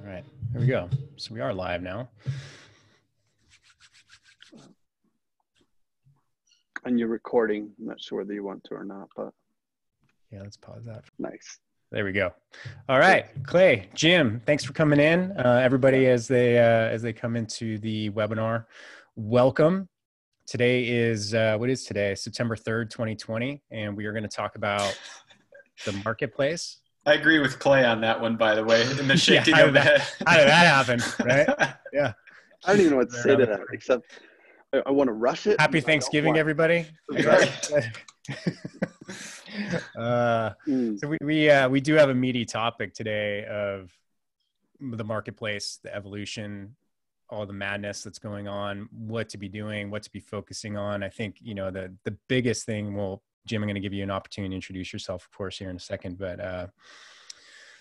All right, here we go. So we are live now. And you're recording. I'm not sure whether you want to or not, but yeah, let's pause that. Nice. There we go. All right, Clay, Jim, thanks for coming in. Everybody, as they come into the webinar, welcome. Today is what is today? September 3rd, 2020, and we are going to talk about the marketplace. I agree with Clay on that one, by the way, in the shaking of the head. How did that happen, right? Yeah. I don't even know what to say to that, except I want to rush it. Happy Thanksgiving, everybody. So we do have a meaty topic today of the marketplace, the evolution, all the madness that's going on, what to be doing, what to be focusing on. I think, you know, the biggest thing, well, Jim, I'm going to give you an opportunity to introduce yourself, of course, here in a second, but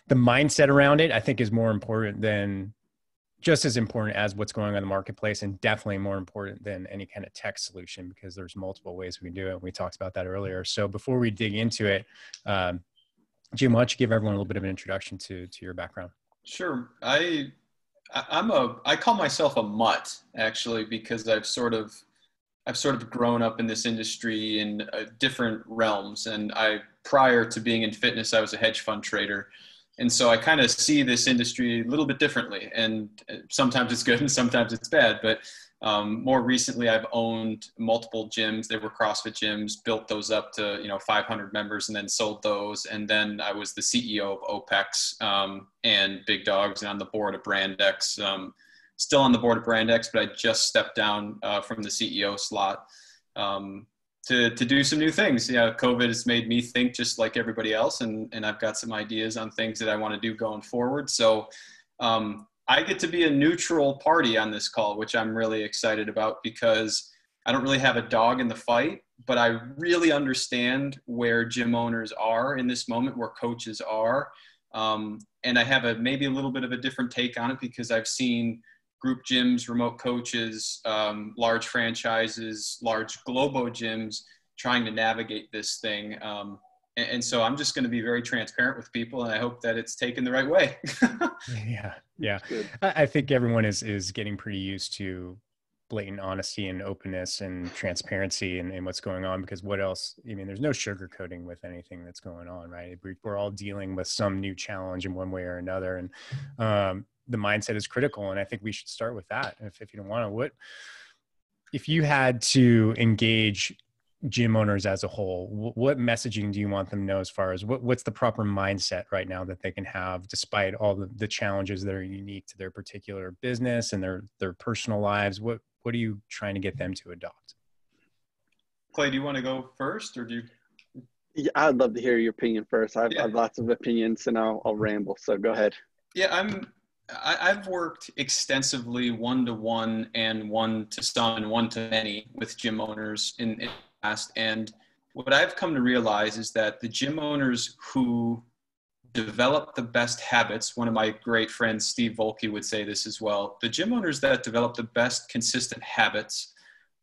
the mindset around it, I think, is more important than, just as important as what's going on in the marketplace, and definitely more important than any kind of tech solution, because there's multiple ways we can do it. We talked about that earlier. So before we dig into it, Jim, why don't you give everyone a little bit of an introduction to your background? Sure. I call myself a mutt, actually, because I've sort of grown up in this industry in different realms. And prior to being in fitness, I was a hedge fund trader. And so I kind of see this industry a little bit differently, and sometimes it's good and sometimes it's bad. But more recently, I've owned multiple gyms. They were CrossFit gyms, built those up to 500 members, and then sold those. And then I was the CEO of OPEX and Big Dogs, and on the board of Brandex. Still on the board of Brandex, but I just stepped down from the CEO slot to do some new things. Yeah, COVID has made me think just like everybody else, and I've got some ideas on things that I want to do going forward. So I get to be a neutral party on this call, which I'm really excited about, because I don't really have a dog in the fight, but I really understand where gym owners are in this moment, where coaches are. And I have maybe a little bit of a different take on it, because I've seen group gyms, remote coaches, large franchises, large global gyms trying to navigate this thing. And so I'm just going to be very transparent with people, and I hope that it's taken the right way. Yeah. I think everyone is getting pretty used to blatant honesty and openness and transparency and what's going on, because what else? I mean, there's no sugarcoating with anything that's going on, right? We're all dealing with some new challenge in one way or another. And the mindset is critical. And I think we should start with that. If you don't want to, if you had to engage gym owners as a whole, what messaging do you want them to know, as far as what's the proper mindset right now that they can have, despite all the challenges that are unique to their particular business and their personal lives? What are you trying to get them to adopt? Clay, do you want to go first, or do you? Yeah, I'd love to hear your opinion first. I have lots of opinions, and I'll ramble. So go ahead. Yeah, I've worked extensively one-to-one and one-to-some and one-to-many with gym owners in the past. And what I've come to realize is that the gym owners who develop the best habits, one of my great friends, Steve Volke, would say this as well, the gym owners that develop the best consistent habits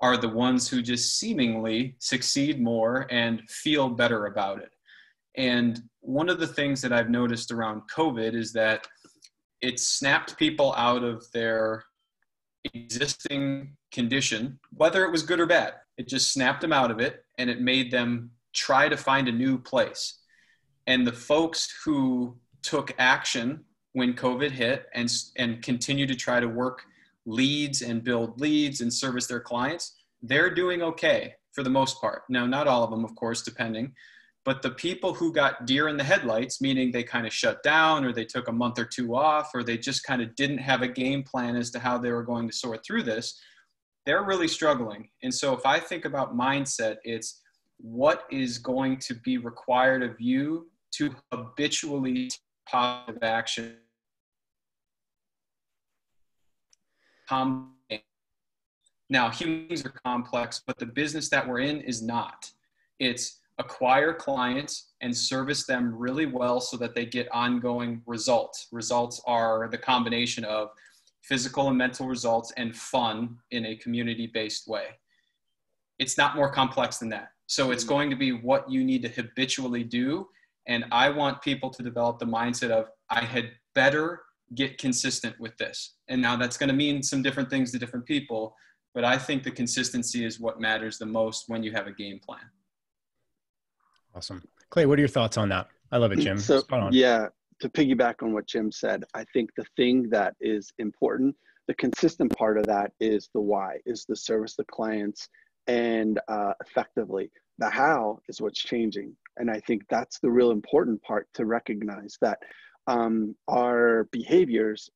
are the ones who just seemingly succeed more and feel better about it. And one of the things that I've noticed around COVID is that it snapped people out of their existing condition, whether it was good or bad. It just snapped them out of it, and it made them try to find a new place. And the folks who took action when COVID hit and continue to try to work leads and build leads and service their clients, they're doing okay for the most part. Now, not all of them, of course, depending. But the people who got deer in the headlights, meaning they kind of shut down, or they took a month or two off, or they just kind of didn't have a game plan as to how they were going to sort through this, they're really struggling. And so if I think about mindset, it's what is going to be required of you to habitually take positive action. Now, humans are complex, but the business that we're in is not. It's acquire clients and service them really well so that they get ongoing results. Results are the combination of physical and mental results and fun in a community-based way. It's not more complex than that. So it's going to be what you need to habitually do. And I want people to develop the mindset of, I had better get consistent with this. And now that's going to mean some different things to different people, but I think the consistency is what matters the most when you have a game plan. Awesome. Clay, what are your thoughts on that? I love it, Jim. So, Spot on. yeah, to piggyback on what Jim said, I think the thing that is important, the consistent part of that is the why, is the service the clients and effectively. The how is what's changing. And I think that's the real important part to recognize, that our behaviors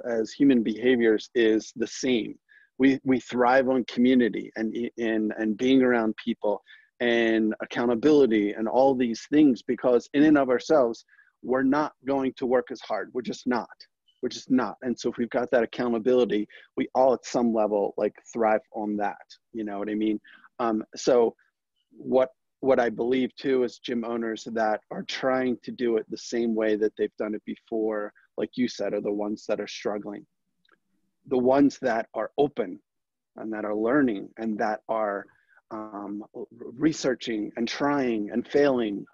as human behaviors is the same. We thrive on community and being around people and accountability and all these things, because in and of ourselves, we're not going to work as hard. We're just not. And so if we've got that accountability, we all at some level like thrive on that. You know what I mean? So what I believe too is gym owners that are trying to do it the same way that they've done it before, like you said, are the ones that are struggling. The ones that are open and that are learning and that are researching and trying and failing,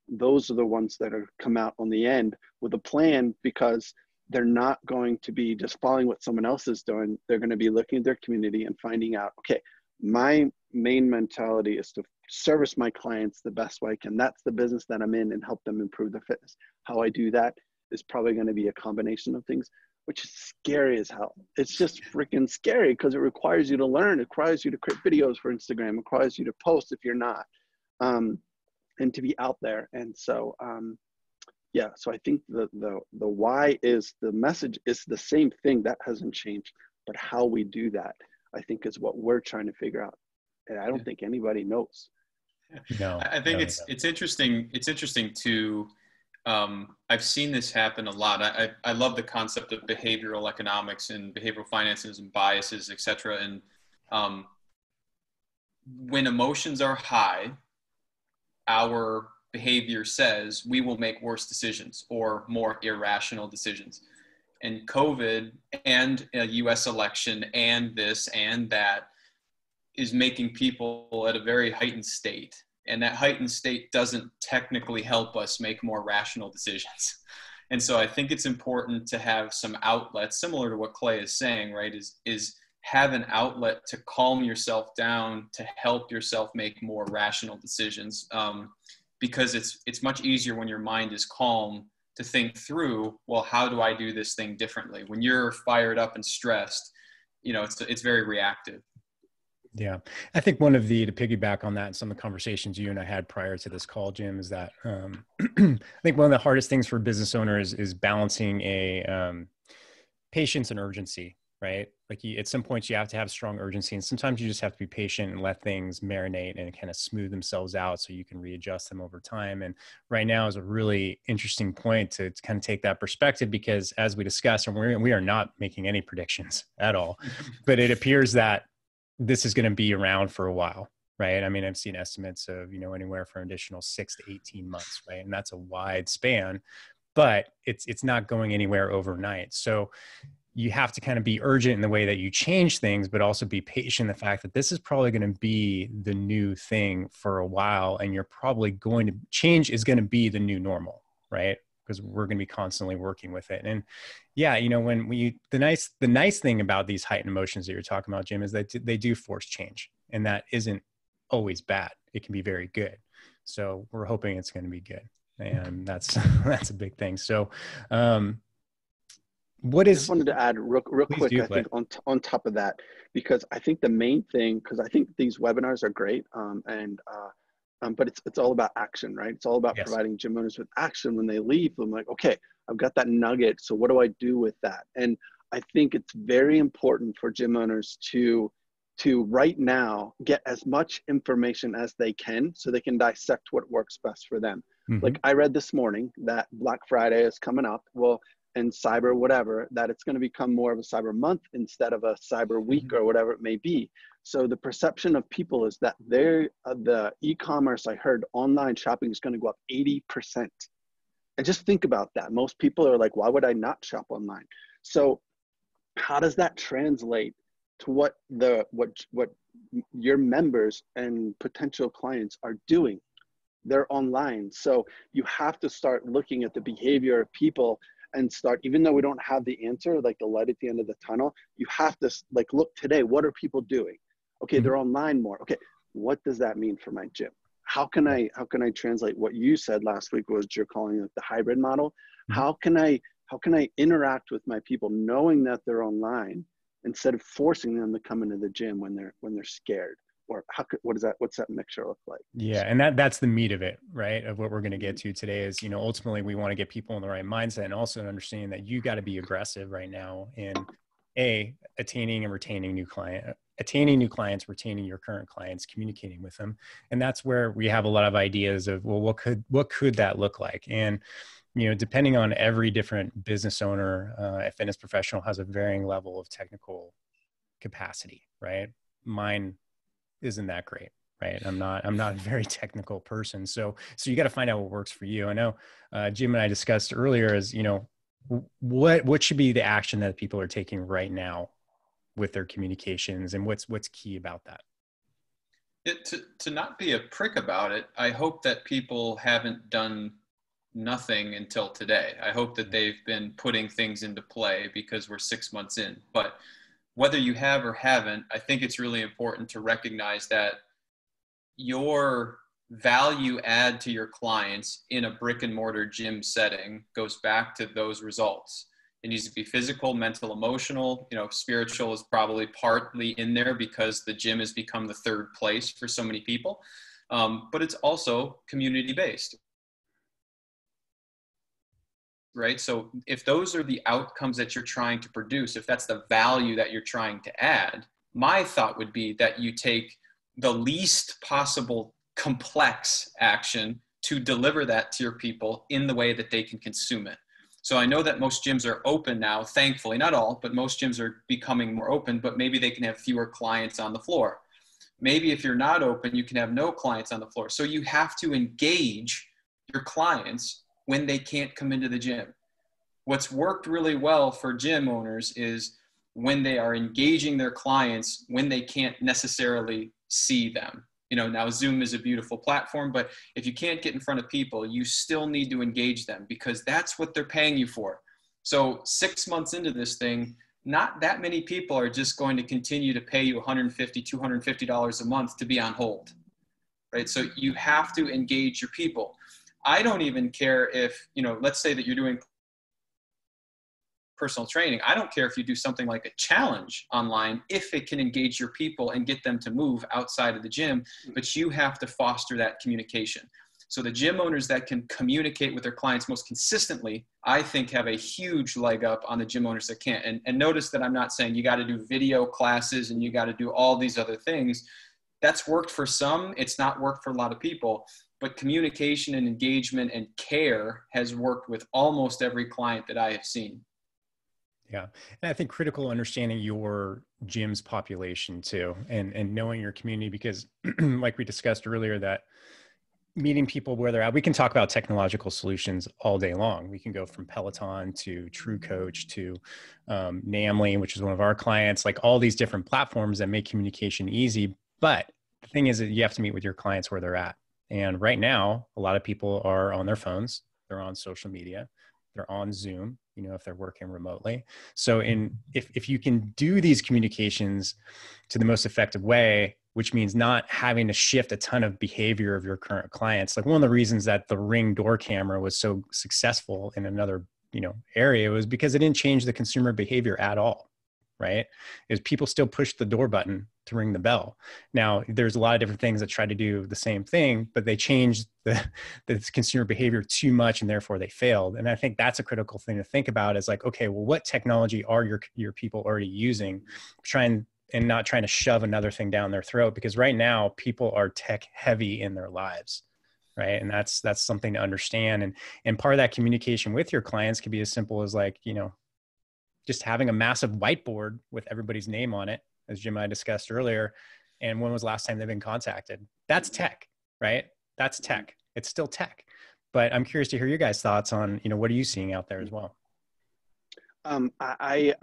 those are the ones that are come out on the end with a plan, because they're not going to be just following what someone else is doing. They're going to be looking at their community and finding out, okay, my main mentality is to service my clients the best way I can. That's the business that I'm in, and help them improve their fitness. How I do that is probably going to be a combination of things, which is scary as hell. It's just freaking scary, because it requires you to learn. It requires you to create videos for Instagram. It requires you to post if you're not, and to be out there. And so, yeah, so I think the why is, the message is the same thing. That hasn't changed, but how we do that, I think, is what we're trying to figure out. And I don't think anybody knows. No, I think it's interesting. It's interesting to, I've seen this happen a lot. I love the concept of behavioral economics and behavioral finances and biases, et cetera. And when emotions are high, our behavior says we will make worse decisions or more irrational decisions. And COVID and a US election and this and that is making people at a very heightened state. And that heightened state doesn't technically help us make more rational decisions. And so I think it's important to have some outlets, similar to what Clay is saying, right? Is have an outlet to calm yourself down, to help yourself make more rational decisions. Because it's much easier when your mind is calm to think through, well, how do I do this thing differently? When you're fired up and stressed, you know, it's very reactive. Yeah. I think one of to piggyback on that and some of the conversations you and I had prior to this call, Jim, is that I think one of the hardest things for business owners is balancing patience and urgency, right? Like at some points you have to have strong urgency, and sometimes you just have to be patient and let things marinate and kind of smooth themselves out so you can readjust them over time. And right now is a really interesting point to kind of take that perspective, because as we discussed, and we are not making any predictions at all, but it appears that this is going to be around for a while, right? I mean, I've seen estimates of, anywhere from additional 6 to 18 months, right? And that's a wide span, but it's not going anywhere overnight. So you have to kind of be urgent in the way that you change things, but also be patient in the fact that this is probably going to be the new thing for a while. And you're probably going to change is going to be the new normal, right? Because we're going to be constantly working with it. And yeah, when the nice thing about these heightened emotions that you're talking about, Jim, is that they do force change, and that isn't always bad. It can be very good. So we're hoping it's going to be good. And that's a big thing. So, I just wanted to add real quick, I think on top of that, because I think the main thing, because I think these webinars are great, but it's all about action, right? It's all about providing gym owners with action when they leave. I'm like, okay, I've got that nugget. So what do I do with that? And I think it's very important for gym owners to right now get as much information as they can so they can dissect what works best for them. Mm-hmm. Like I read this morning that Black Friday is coming up. Well, and cyber whatever, that it's going to become more of a cyber month instead of a cyber week or whatever it may be. So the perception of people is that the e-commerce, I heard online shopping is going to go up 80%. And just think about that. Most people are like, why would I not shop online? So how does that translate to what your members and potential clients are doing? They're online. So you have to start looking at the behavior of people and start, even though we don't have the answer, like the light at the end of the tunnel, you have to like, look today, what are people doing? Okay, they're online more. Okay, what does that mean for my gym? How can I translate what you said last week, was you're calling it the hybrid model? How can I interact with my people knowing that they're online instead of forcing them to come into the gym when they're scared? Or what's that mixture look like? Yeah. And that's the meat of it, right? Of what we're going to get to today is, ultimately we want to get people in the right mindset, and also understanding that you got to be aggressive right now in attaining and retaining new clients, retaining your current clients, communicating with them. And that's where we have a lot of ideas of, well, what could that look like? And, depending on every different business owner, a fitness professional has a varying level of technical capacity, right? Mine isn't that great, right? I'm not a very technical person. So you got to find out what works for you. I know Jim and I discussed earlier is, what should be the action that people are taking right now with their communications, and what's key about that? To not be a prick about it, I hope that people haven't done nothing until today. I hope that they've been putting things into play, because we're 6 months in. But whether you have or haven't, I think it's really important to recognize that your value add to your clients in a brick and mortar gym setting goes back to those results. It needs to be physical, mental, emotional. Spiritual is probably partly in there because the gym has become the third place for so many people. But it's also community-based, right? So if those are the outcomes that you're trying to produce, if that's the value that you're trying to add, my thought would be that you take the least possible complex action to deliver that to your people in the way that they can consume it. So I know that most gyms are open now, thankfully, not all, but most gyms are becoming more open, but maybe they can have fewer clients on the floor. Maybe if you're not open, you can have no clients on the floor. So you have to engage your clients when they can't come into the gym. What's worked really well for gym owners is when they are engaging their clients when they can't necessarily see them. Now Zoom is a beautiful platform, but if you can't get in front of people, you still need to engage them, because that's what they're paying you for. So 6 months into this thing, not that many people are just going to continue to pay you $150, $250 a month to be on hold, right? So you have to engage your people. I don't even care if, let's say that you're doing personal training. I don't care if you do something like a challenge online, if it can engage your people and get them to move outside of the gym, but you have to foster that communication. So the gym owners that can communicate with their clients most consistently, I think, have a huge leg up on the gym owners that can't. And notice that I'm not saying you got to do video classes and you got to do all these other things. That's worked for some. It's not worked for a lot of people. But communication and engagement and care has worked with almost every client that I have seen. Yeah. And I think critical understanding your gym's population too, and knowing your community, because like we discussed earlier, that meeting people where they're at, we can talk about technological solutions all day long. We can go from Peloton to True Coach to Namely, which is one of our clients, like all these different platforms that make communication easy. But the thing is that you have to meet with your clients where they're at. And right now, a lot of people are on their phones, they're on social media, they're on Zoom, if they're working remotely. So if you can do these communications to the most effective way, which means not having to shift a ton of behavior of your current clients. Like one of the reasons that the Ring door camera was so successful in another, area was because it didn't change the consumer behavior at all, right? Is people still push the door button to ring the bell. Now, there's a lot of different things that try to do the same thing, but they changed the consumer behavior too much, and therefore they failed. And I think that's a critical thing to think about, is like, okay, well, what technology are your people already using? And not trying to shove another thing down their throat, because right now people are tech heavy in their lives, right? And that's something to understand. And part of that communication with your clients could be as simple as like, just having a massive whiteboard with everybody's name on it, as Jim and I discussed earlier. And when was the last time they've been contacted? That's tech, right? That's tech. It's still tech. But I'm curious to hear your guys' thoughts on, what are you seeing out there as well? I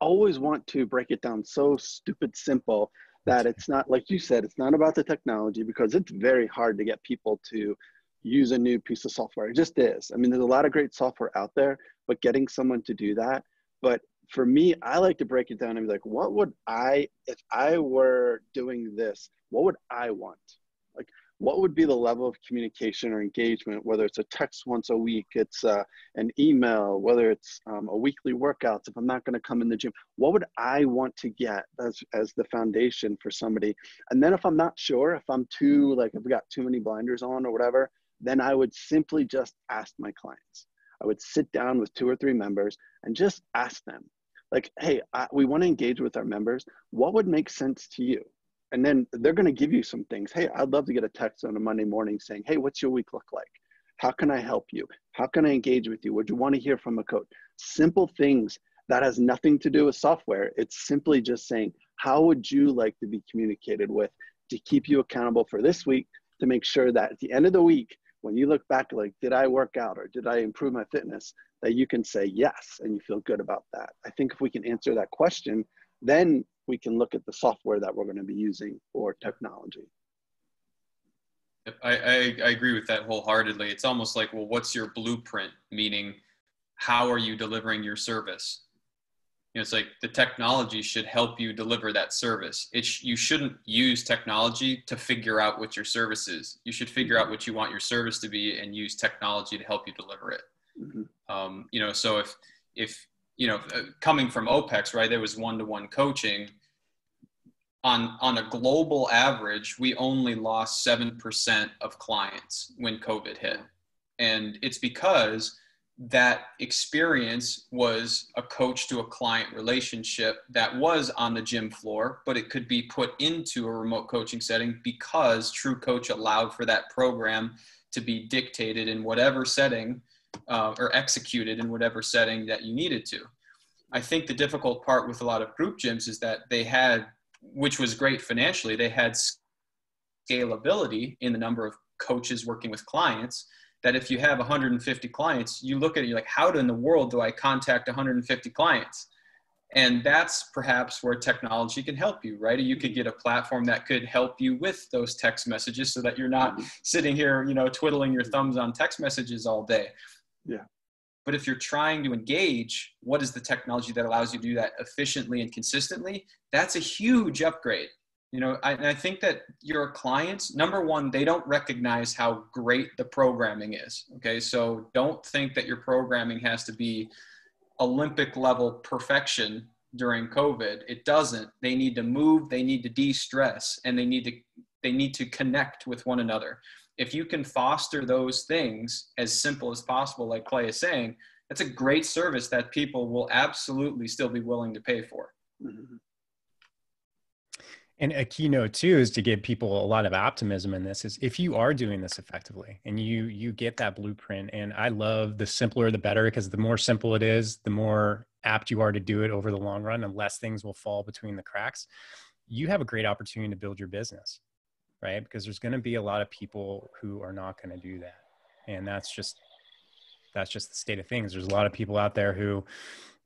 always want to break it down so stupid simple that it's not, like you said, it's not about the technology, because it's very hard to get people to use a new piece of software. It just is. I mean, there's a lot of great software out there, but getting someone to do that. But for me, I like to break it down and be like, what would if I were doing this, what would I want? Like, what would be the level of communication or engagement, whether it's a text once a week, it's an email, whether it's a weekly workouts, if I'm not going to come in the gym, what would I want to get as the foundation for somebody? And then if I'm not sure, if I'm too, like, if we got too many blinders on or whatever, then I would simply just ask my clients. I would sit down with 2 or 3 members and just ask them, like, hey, we want to engage with our members. What would make sense to you? And then they're going to give you some things. Hey, I'd love to get a text on a Monday morning saying, hey, what's your week look like? How can I help you? How can I engage with you? Would you want to hear from a coach? Simple things that has nothing to do with software. It's simply just saying, how would you like to be communicated with to keep you accountable for this week, to make sure that at the end of the week, when you look back, like, did I work out or did I improve my fitness, that you can say yes and you feel good about that. I think if we can answer that question, then we can look at the software that we're going to be using or technology. I agree with that wholeheartedly. It's almost like, well, what's your blueprint? Meaning, how are you delivering your service? You know, it's like the technology should help you deliver that service. You shouldn't use technology to figure out what your service is. You should figure out what you want your service to be and use technology to help you deliver it. Mm-hmm. You know, so if you know, coming from OPEX, right, there was one-to-one coaching. On a global average, we only lost 7% of clients when COVID hit. And it's because that experience was a coach to a client relationship that was on the gym floor, but it could be put into a remote coaching setting because True Coach allowed for that program to be dictated in whatever setting or executed in whatever setting that you needed to. I think the difficult part with a lot of group gyms is that they had, which was great financially, they had scalability in the number of coaches working with clients, that if you have 150 clients, you look at it, you're like, how in the world do I contact 150 clients? And that's perhaps where technology can help you, right? You could get a platform that could help you with those text messages so that you're not sitting here, you know, twiddling your thumbs on text messages all day. Yeah. But if you're trying to engage, what is the technology that allows you to do that efficiently and consistently? That's a huge upgrade. You know, I think that your clients, number one, they don't recognize how great the programming is. Okay. So don't think that your programming has to be Olympic level perfection during COVID. It doesn't. They need to move, they need to de-stress, and they need to connect with one another. If you can foster those things as simple as possible, like Clay is saying, that's a great service that people will absolutely still be willing to pay for. Mm-hmm. And a keynote too is to give people a lot of optimism in this is if you are doing this effectively and you get that blueprint, and I love the simpler the better, because the more simple it is, the more apt you are to do it over the long run and less things will fall between the cracks. You have a great opportunity to build your business, right? Because there's going to be a lot of people who are not going to do that. And that's just the state of things. There's a lot of people out there who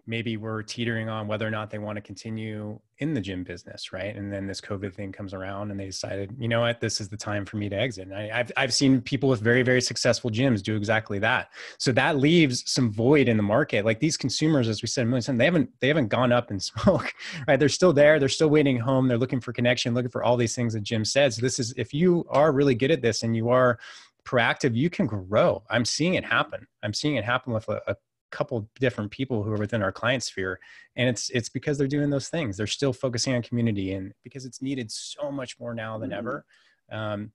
maybe were teetering on whether or not they want to continue in the gym business, right? And then this COVID thing comes around and they decided, you know what, this is the time for me to exit. And I've seen people with very, very successful gyms do exactly that. So that leaves some void in the market. Like these consumers, as we said a million times, they haven't gone up in smoke, right? They're still there. They're still waiting home. They're looking for connection, looking for all these things that Jim said. So this is, if you are really good at this and you are proactive, you can grow. I'm seeing it happen. I'm seeing it happen with a couple different people who are within our client sphere. And it's because they're doing those things. They're still focusing on community, and because it's needed so much more now than ever. You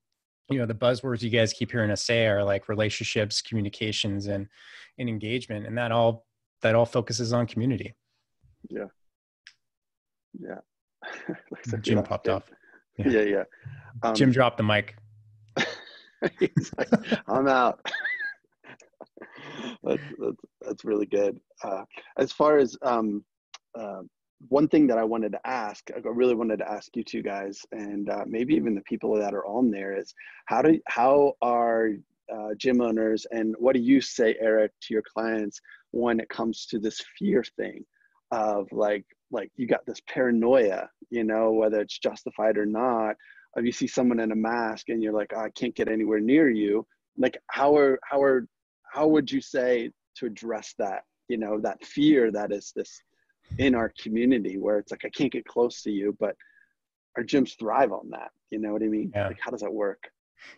know, the buzzwords you guys keep hearing us say are like relationships, communications, and engagement. And that all focuses on community. Yeah. Yeah. Jim popped off. Yeah. Jim dropped the mic. He's like, I'm out. That's really good. As far as one thing that I wanted to ask, I really wanted to ask you two guys, and maybe even the people that are on there, is how are gym owners, and what do you say, Eric, to your clients when it comes to this fear thing of like you got this paranoia, you know, whether it's justified or not, if you see someone in a mask and you're like, oh, I can't get anywhere near you. Like how would you say to address that, you know, that fear that is this in our community where it's like, I can't get close to you, but our gyms thrive on that. You know what I mean? Yeah. Like, how does that work?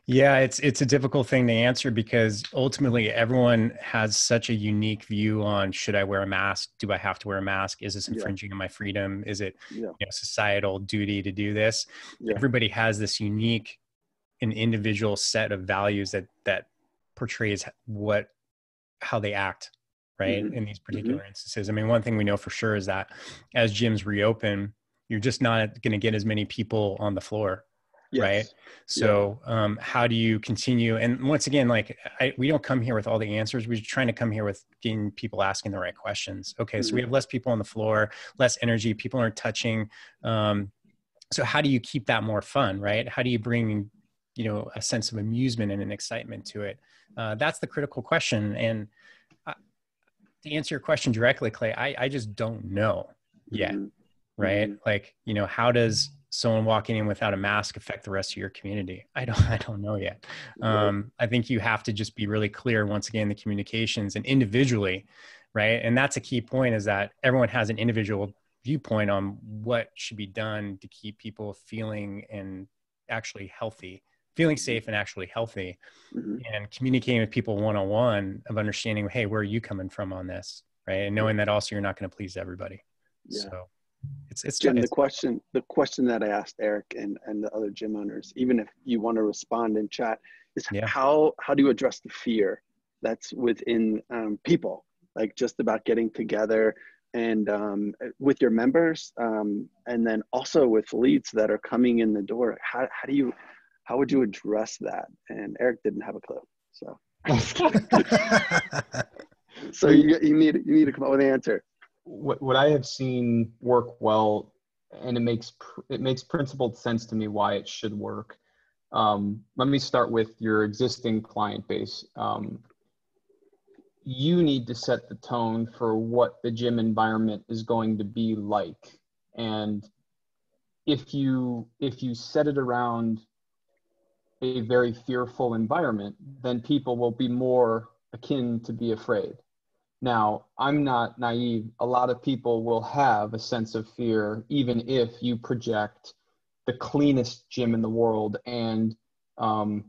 Yeah, it's a difficult thing to answer because ultimately everyone has such a unique view on, should I wear a mask? Do I have to wear a mask? Is this infringing on my freedom? Is it, Yeah. societal duty to do this? Yeah. Everybody has this unique and individual set of values that portrays how they act, right? In these particular instances. I mean, one thing we know for sure is that as gyms reopen, you're just not going to get as many people on the floor. Yes. Right. So, how do you continue? And once again, like we don't come here with all the answers. We're trying to come here with getting people asking the right questions. Okay. So we have less people on the floor, less energy, people aren't touching. So how do you keep that more fun, right? How do you bring, a sense of amusement and an excitement to it? That's the critical question. And to answer your question directly, Clay, I just don't know yet. Right. Like, how does someone walking in without a mask affect the rest of your community? I don't know yet. I think you have to just be really clear, once again, the communications and individually, right? And that's a key point, is that everyone has an individual viewpoint on what should be done to keep people feeling and actually healthy, feeling safe and actually healthy, and communicating with people one-on-one of understanding, hey, where are you coming from on this? Right. And knowing that also you're not going to please everybody. Yeah. So it's Jim, the question that I asked Eric and the other gym owners, even if you want to respond in chat, is how do you address the fear that's within people, like just about getting together and with your members, and then also with leads that are coming in the door? How would you address that? And Eric didn't have a clue, so so you need to come up with an answer. What I have seen work well, and it makes principled sense to me why it should work. Let me start with your existing client base. You need to set the tone for what the gym environment is going to be like. And if you set it around a very fearful environment, then people will be more akin to be afraid. Now, I'm not naive. A lot of people will have a sense of fear, even if you project the cleanest gym in the world and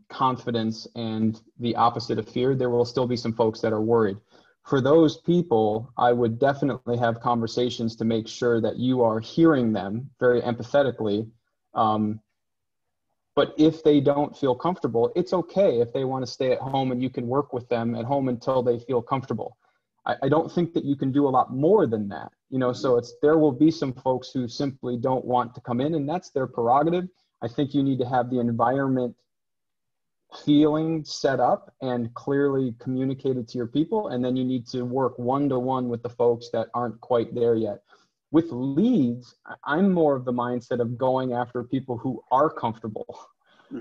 confidence and the opposite of fear. There will still be some folks that are worried. For those people, I would definitely have conversations to make sure that you are hearing them very empathetically. But if they don't feel comfortable, it's okay if they want to stay at home, and you can work with them at home until they feel comfortable. I don't think that you can do a lot more than that, so there will be some folks who simply don't want to come in, and that's their prerogative. I think you need to have the environment feeling set up and clearly communicated to your people. And then you need to work one-to-one with the folks that aren't quite there yet. With leads, I'm more of the mindset of going after people who are comfortable.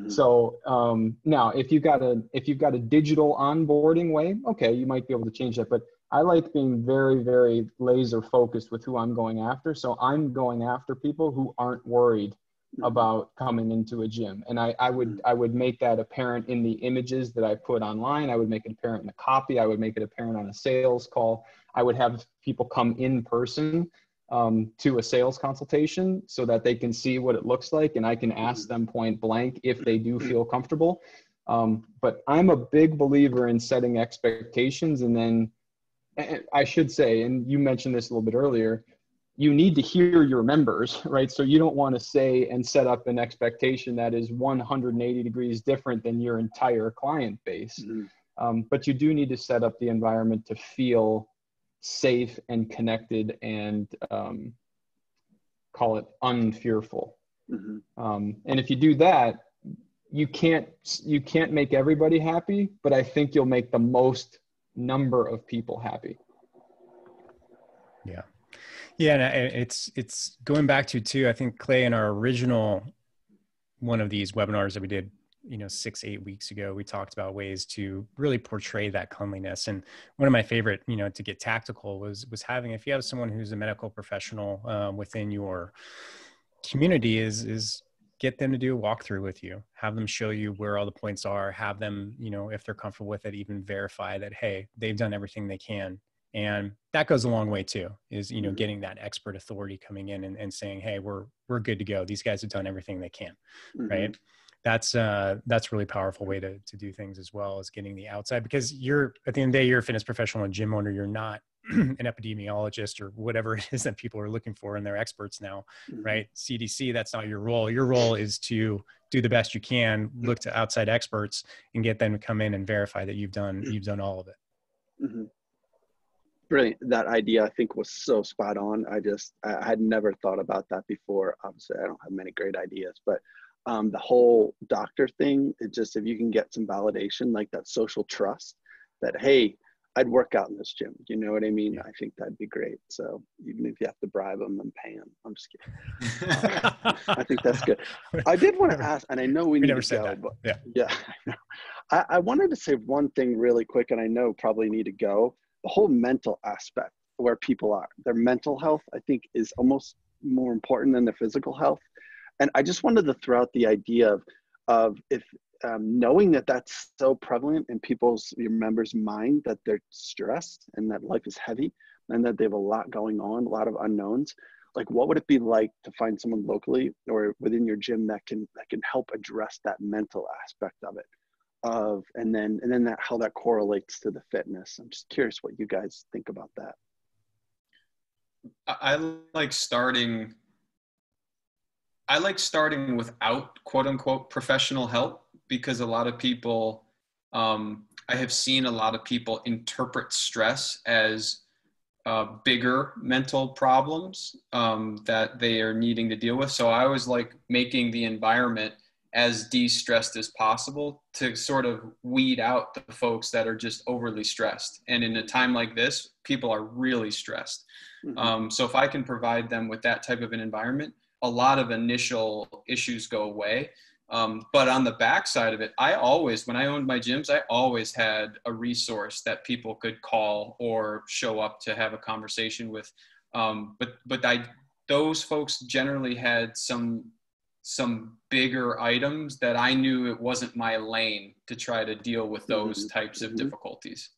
So now if you've got a digital onboarding way, okay, you might be able to change that, but I like being very, very laser focused with who I'm going after. So I'm going after people who aren't worried about coming into a gym. And I would make that apparent in the images that I put online. I would make it apparent in the copy. I would make it apparent on a sales call. I would have people come in person to a sales consultation so that they can see what it looks like, and I can ask them point blank if they do feel comfortable. But I'm a big believer in setting expectations. And then I should say, and you mentioned this a little bit earlier, you need to hear your members, right? So you don't want to say and set up an expectation that is 180 degrees different than your entire client base. But you do need to set up the environment to feel safe and connected and call it unfearful. And if you do that, you can't make everybody happy, but I think you'll make the most number of people happy. Yeah. And it's going back to too, I think, Clay, in our original one of these webinars that we did, 6-8 weeks ago, we talked about ways to really portray that cleanliness. And one of my favorite, to get tactical was having, if you have someone who's a medical professional within your community, is get them to do a walkthrough with you, have them show you where all the points are, have them, if they're comfortable with it, even verify that, hey, they've done everything they can And that goes a long way too, is, getting that expert authority coming in and saying, hey, we're good to go. These guys have done everything they can. Right. That's a really powerful way to do things, as well as getting the outside, because at the end of the day, you're a fitness professional and gym owner. You're not an epidemiologist or whatever it is that people are looking for, and they're experts now, right? CDC, that's not your role. Your role is to do the best you can, look to outside experts and get them to come in and verify that you've done all of it. Brilliant. That idea, I think, was so spot on. I had never thought about that before. Obviously, I don't have many great ideas, but the whole doctor thing, it just, if you can get some validation, like that social trust that, hey, I'd work out in this gym. You know what I mean? I think that'd be great. So even if you have to bribe them and pay them, I'm just kidding. I think that's good. I did want to ask, and I know we need to go, that. but yeah. I wanted to say one thing really quick, and I know probably need to go. The whole mental aspect, where people are, their mental health, I think, is almost more important than their physical health. And I just wanted to throw out the idea of if knowing that that's so prevalent in your members' mind, that they're stressed and that life is heavy and that they have a lot going on, a lot of unknowns. Like, what would it be like to find someone locally or within your gym that can help address that mental aspect of it, and then that, how that correlates to the fitness? I'm just curious what you guys think about that. I like starting without quote unquote professional help, because a lot of people, I have seen a lot of people interpret stress as bigger mental problems that they are needing to deal with. So I always like making the environment as de-stressed as possible to sort of weed out the folks that are just overly stressed. And in a time like this, people are really stressed. So if I can provide them with that type of an environment, a lot of initial issues go away. But on the backside of it, when I owned my gyms, I always had a resource that people could call or show up to have a conversation with. Those folks generally had some bigger items that I knew it wasn't my lane to try to deal with those types of difficulties.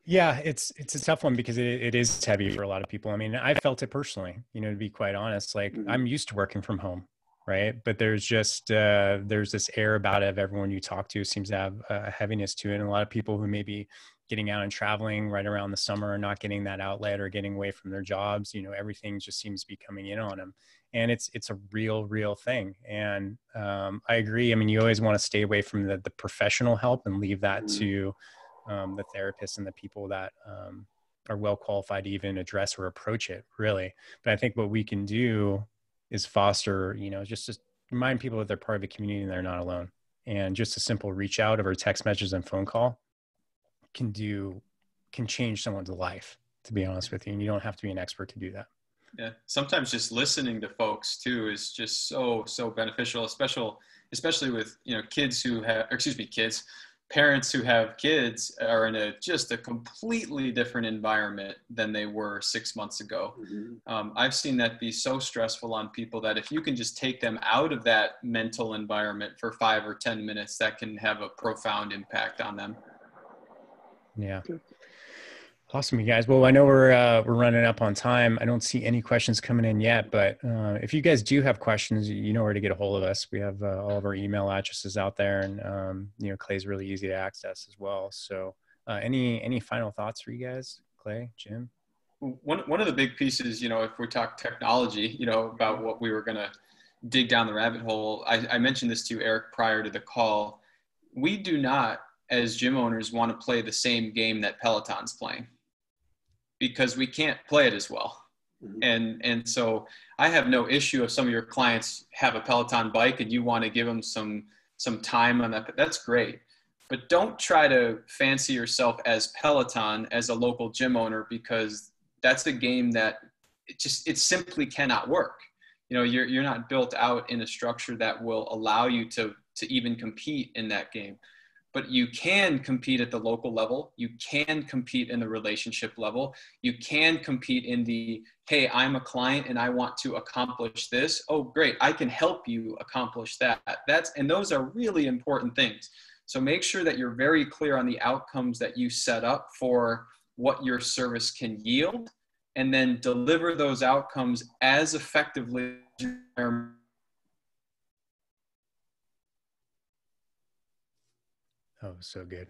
Yeah, it's a tough one, because it is heavy for a lot of people. I mean, I felt it personally, to be quite honest. Like, I'm used to working from home, right? But there's just there's this air about it of everyone you talk to seems to have a heaviness to it. And a lot of people who may be getting out and traveling right around the summer and not getting that outlet or getting away from their jobs, everything just seems to be coming in on them. And it's a real thing. And I agree. I mean, you always want to stay away from the professional help and leave that to the therapists and the people that are well qualified to even address or approach it, really. But I think what we can do is foster, just remind people that they're part of a community and they're not alone. And just a simple reach out over text messages and phone call can change someone's life, to be honest with you. And you don't have to be an expert to do that. Yeah. Sometimes just listening to folks too is just so beneficial, especially with, parents who have kids are in just a completely different environment than they were 6 months ago. I've seen that be so stressful on people that if you can just take them out of that mental environment for 5 or 10 minutes, that can have a profound impact on them. Yeah. Awesome, you guys. Well, I know we're running up on time. I don't see any questions coming in yet, but if you guys do have questions, you know where to get a hold of us. We have all of our email addresses out there, and Clay's really easy to access as well. So, any final thoughts for you guys, Clay, Jim? One of the big pieces, if we talk technology, about what we were going to dig down the rabbit hole. I mentioned this to Eric prior to the call. We do not, as gym owners, want to play the same game that Peloton's playing, because we can't play it as well. And so I have no issue if some of your clients have a Peloton bike and you want to give them some time on that. That's great. But don't try to fancy yourself as Peloton as a local gym owner, because that's a game that it simply cannot work. You're not built out in a structure that will allow you to even compete in that game. But you can compete at the local level. You can compete in the relationship level. You can compete in the, hey, I'm a client and I want to accomplish this. Oh, great. I can help you accomplish that. And those are really important things. So make sure that you're very clear on the outcomes that you set up for what your service can yield, and then deliver those outcomes as effectively as you can. Oh, so good.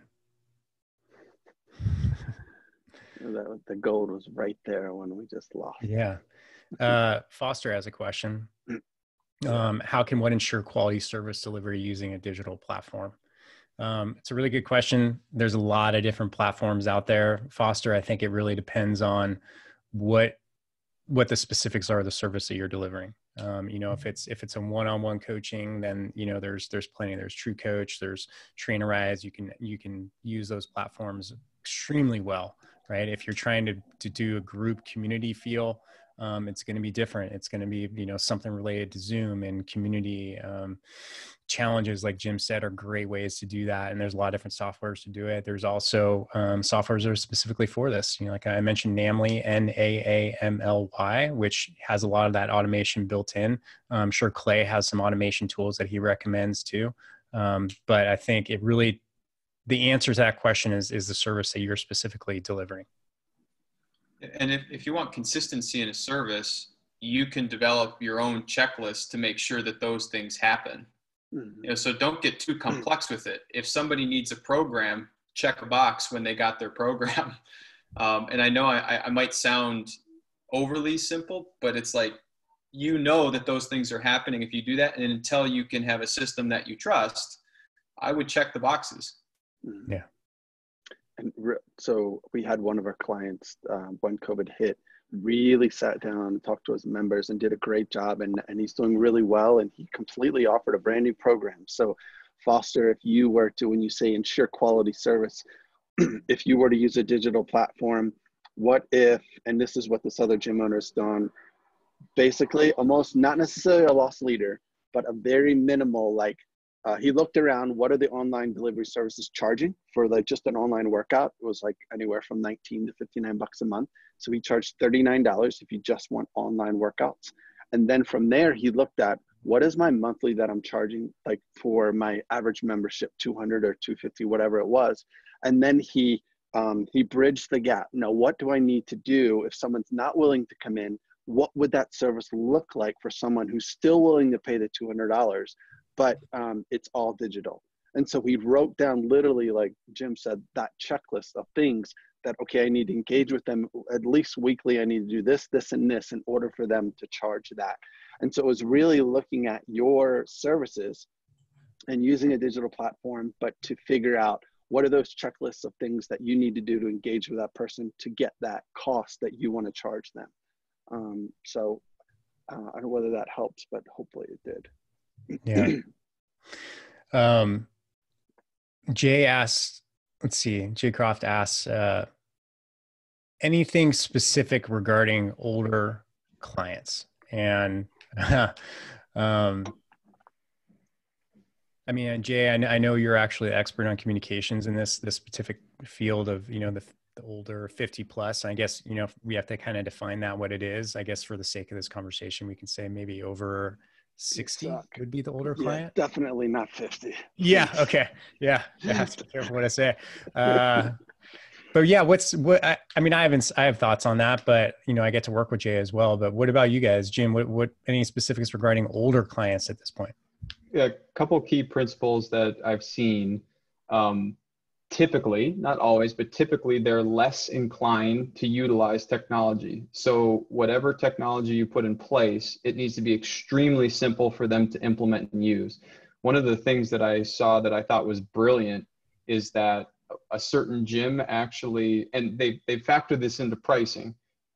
The gold was right there when we just lost. Yeah. Foster has a question. How can one ensure quality service delivery using a digital platform? It's a really good question. There's a lot of different platforms out there. Foster, I think it really depends on what the specifics are of the service that you're delivering. If it's a one-on-one coaching, then, there's plenty. There's True Coach, there's Trainerize. You can use those platforms extremely well, right? If you're trying to do a group community feel, it's going to be different. It's going to be, something related to Zoom and community challenges, like Jim said, are great ways to do that. And there's a lot of different softwares to do it. There's also softwares that are specifically for this. Like I mentioned, Namely, Naamly, which has a lot of that automation built in. I'm sure Clay has some automation tools that he recommends too. But I think the answer to that question is the service that you're specifically delivering. And if you want consistency in a service, you can develop your own checklist to make sure that those things happen. So don't get too complex with it. If somebody needs a program, check a box when they got their program. And I know I might sound overly simple, but it's like, that those things are happening if you do that. And until you can have a system that you trust, I would check the boxes. Yeah. And so we had one of our clients, when COVID hit, really sat down and talked to his members and did a great job. And he's doing really well. And he completely offered a brand new program. So Foster, if you were to, when you say ensure quality service, if you were to use a digital platform, what if, and this is what this other gym owner's done, basically almost not necessarily a loss leader, but a very minimal, he looked around, what are the online delivery services charging for just an online workout? It was anywhere from 19 to 59 bucks a month. So he charged $39 if you just want online workouts. And then from there, he looked at what is my monthly that I'm charging, for my average membership, 200 or 250, whatever it was. And then he bridged the gap. Now, what do I need to do if someone's not willing to come in? What would that service look like for someone who's still willing to pay the $200? But it's all digital. And so we wrote down literally, like Jim said, that checklist of things that, okay, I need to engage with them at least weekly. I need to do this, this, and this in order for them to charge that. And so it was really looking at your services and using a digital platform, but to figure out what are those checklists of things that you need to do to engage with that person to get that cost that you want to charge them. I don't know whether that helps, but hopefully it did. Yeah. Jay asks, Jay Croft asks, anything specific regarding older clients? And, Jay, I know you're actually an expert on communications in this specific field of, the older 50 plus. I guess, we have to kind of define that, what it is. I guess for the sake of this conversation, we can say maybe over 60 would be the older client. Yeah, definitely not 50. Yeah. Okay. Yeah. I have to be careful what I say. But yeah, I have thoughts on that, but I get to work with Jay as well. But what about you guys, Jim? What any specifics regarding older clients at this point? Yeah, a couple key principles that I've seen. Typically, not always, but typically they're less inclined to utilize technology. So whatever technology you put in place, it needs to be extremely simple for them to implement and use. One of the things that I saw that I thought was brilliant is that a certain gym actually, and they factored this into pricing,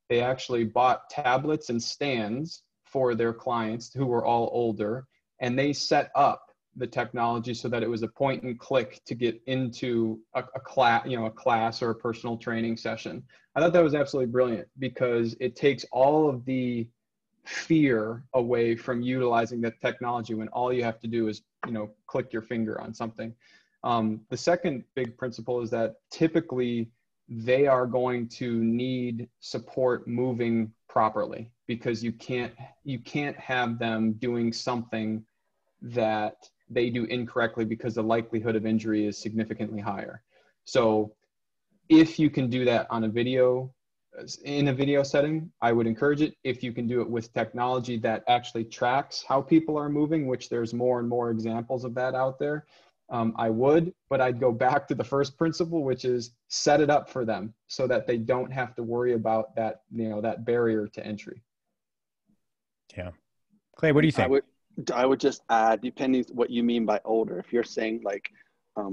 they actually bought tablets and stands for their clients who were all older, and they set up the technology so that it was a point and click to get into a class or a personal training session. I thought that was absolutely brilliant because it takes all of the fear away from utilizing that technology when all you have to do is, click your finger on something. The second big principle is that typically they are going to need support moving properly because you can't have them doing something that they do incorrectly because the likelihood of injury is significantly higher. So if you can do that on a video, in a video setting, I would encourage it. If you can do it with technology that actually tracks how people are moving, which there's more and more examples of that out there, I would, but I'd go back to the first principle, which is set it up for them so that they don't have to worry about that, that barrier to entry. Yeah. Clay, what do you think? I would just add, depending what you mean by older, if you're saying like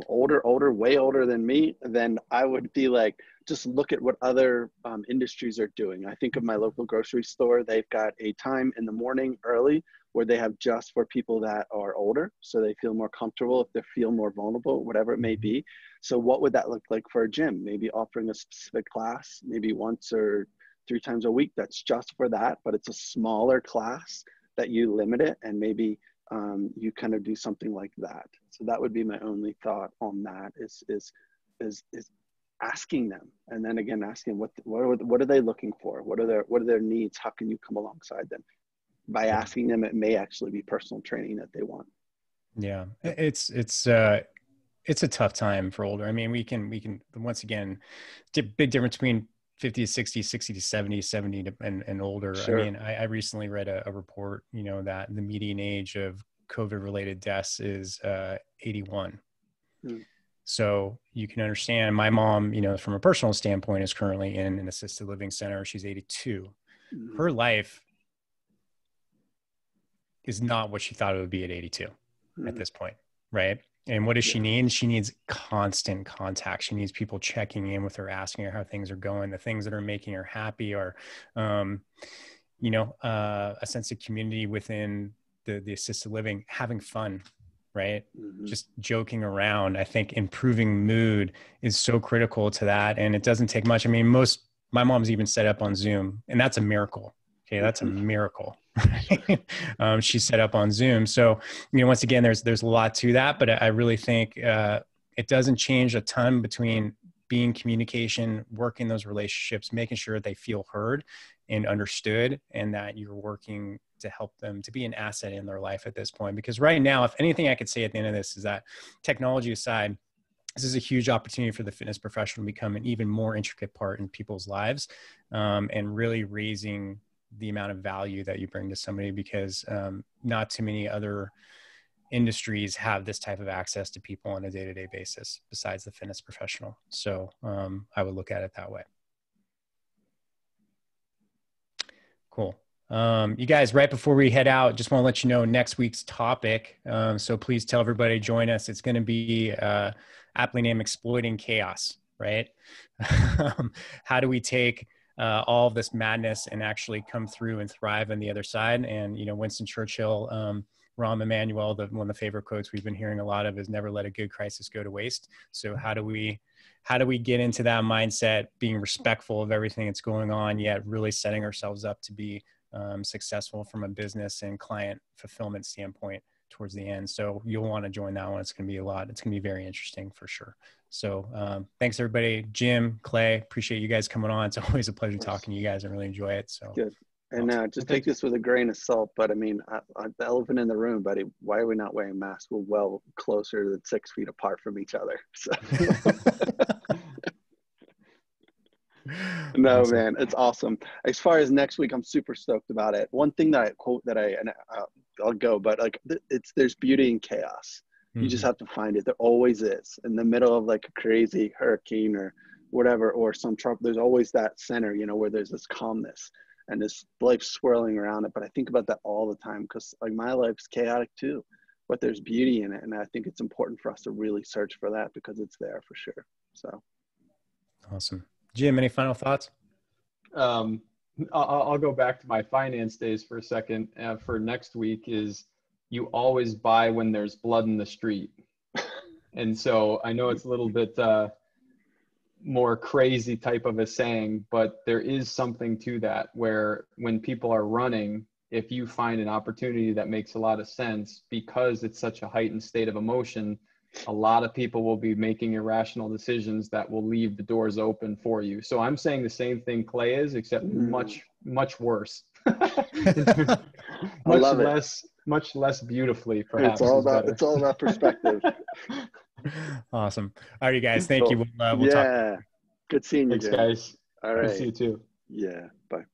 older, way older than me, then I would be like, just look at what other industries are doing. I think of my local grocery store. They've got a time in the morning early where they have just for people that are older, so they feel more comfortable, if they feel more vulnerable, whatever it may be. So what would that look like for a gym? Maybe offering a specific class, maybe once or 3 times a week, that's just for that, but it's a smaller class that you limit it, and maybe you kind of do something like that. So that would be my only thought on that, is asking them, and then again asking what are they looking for, what are their needs, how can you come alongside them. By asking them, it may actually be personal training that they want. Yeah, it's a tough time for older. I mean, we can once again, big difference between 50 to 60, 60 to 70, 70 to, and older. Sure. I mean, I recently read a report, that the median age of COVID related deaths is 81. So you can understand, my mom, from a personal standpoint, is currently in an assisted living center. She's 82. Her life is not what she thought it would be at 82 at this point. Right. And what does she need? She needs constant contact. She needs people checking in with her, asking her how things are going. The things that are making her happy are, a sense of community within the assisted living, having fun, right? Just joking around. I think improving mood is so critical to that. And it doesn't take much. I mean, my mom's even set up on Zoom, and that's a miracle. Okay. That's a miracle. She's set up on Zoom. So, once again, there's a lot to that, but I really think it doesn't change a ton between being communication, working those relationships, making sure they feel heard and understood, and that you're working to help them to be an asset in their life at this point. Because right now, if anything I could say at the end of this is that, technology aside, this is a huge opportunity for the fitness professional to become an even more intricate part in people's lives, and really raising the amount of value that you bring to somebody, because not too many other industries have this type of access to people on a day-to-day basis besides the fitness professional. So I would look at it that way. Cool. You guys, right before we head out, just want to let you know next week's topic. So please tell everybody, join us. It's going to be aptly named Exploiting Chaos, right? How do we take all of this madness and actually come through and thrive on the other side? And, Winston Churchill, Rahm Emanuel, one of the favorite quotes we've been hearing a lot of is never let a good crisis go to waste. So how do we get into that mindset, being respectful of everything that's going on, yet really setting ourselves up to be successful from a business and client fulfillment standpoint towards the end? So you'll want to join that one. It's going to be a lot. It's going to be very interesting for sure. So thanks everybody. Jim, Clay, appreciate you guys coming on. It's always a pleasure talking to you guys. I really enjoy it. So good. And just take this with a grain of salt, but I mean, the elephant in the room, buddy, why are we not wearing masks? We're well closer than 6 feet apart from each other. So. No, awesome. Man, it's awesome. As far as next week, I'm super stoked about it. One thing that I quote I'll go, but like there's beauty in chaos. You just have to find it. There always is. In the middle of like a crazy hurricane or whatever, or some trouble, there's always that center, where there's this calmness and this life swirling around it. But I think about that all the time, because like my life's chaotic too, but there's beauty in it. And I think it's important for us to really search for that, because it's there for sure. So. Awesome. Jim, any final thoughts? I'll go back to my finance days for a second. For next week is, you always buy when there's blood in the street. And so I know it's a little bit more crazy type of a saying, but there is something to that, where when people are running, if you find an opportunity that makes a lot of sense, because it's such a heightened state of emotion, a lot of people will be making irrational decisions that will leave the doors open for you. So I'm saying the same thing Clay is, except much, much worse. much much less beautifully, perhaps. It's all about perspective. Awesome. All right, guys. Thank you. We'll talk. Good seeing you. Thanks, guys. All right. Good to see you too. Yeah. Bye.